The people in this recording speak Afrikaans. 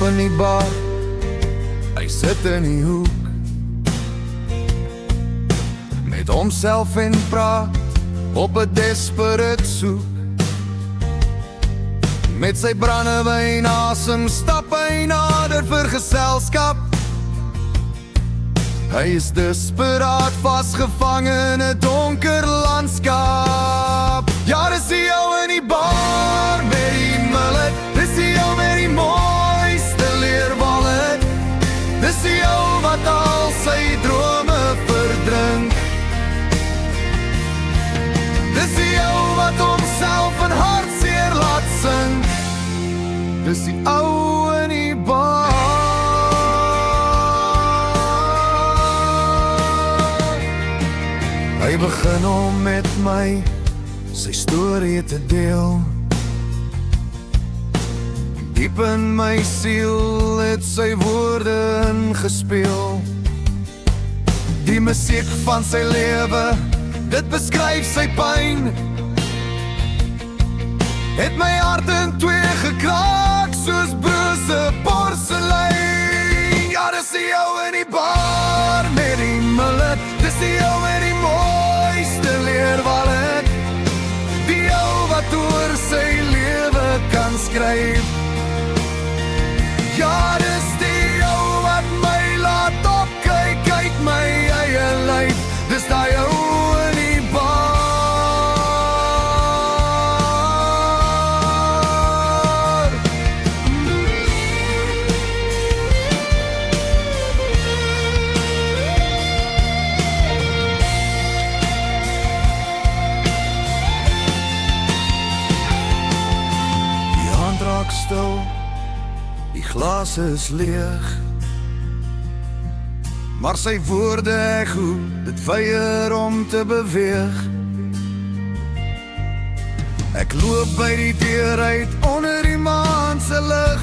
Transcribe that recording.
in die bar, hy sit in die hoek met homself en praat op 'n desperate soek. Met sy brandewyn asem stap hy nader vir geselskap. Hy is desperaat vasgevang in 'n donker landskap. Ja, dis die ou in die bar met die mullet, dis die ou met die mooiste leerwallet, dis die ou wat al sy drome verdrink, dis die ou wat homself in hartseer laat sing, dis die ou in die bar. Hy begin om met my sy storie te deel. Diep in my siel het sy woorde ingespeel. Die musiek van sy lewe, dit beskryf sy pyn, het my hart in twee gekraak soos brose porselein. Ja, dis die ou in die bar met die mullet, dis die ou met die mooiste leerwallet, die ou wat oor sy lewe kan skryf. Ja, dis die ou wat my laat opkyk uit my eie lyf, dis die ou in die bar. Raak stil, die glas is leeg, maar sy woorde echo, dit weier om te beweeg. Ek loop by die deur uit onder die maan se lig,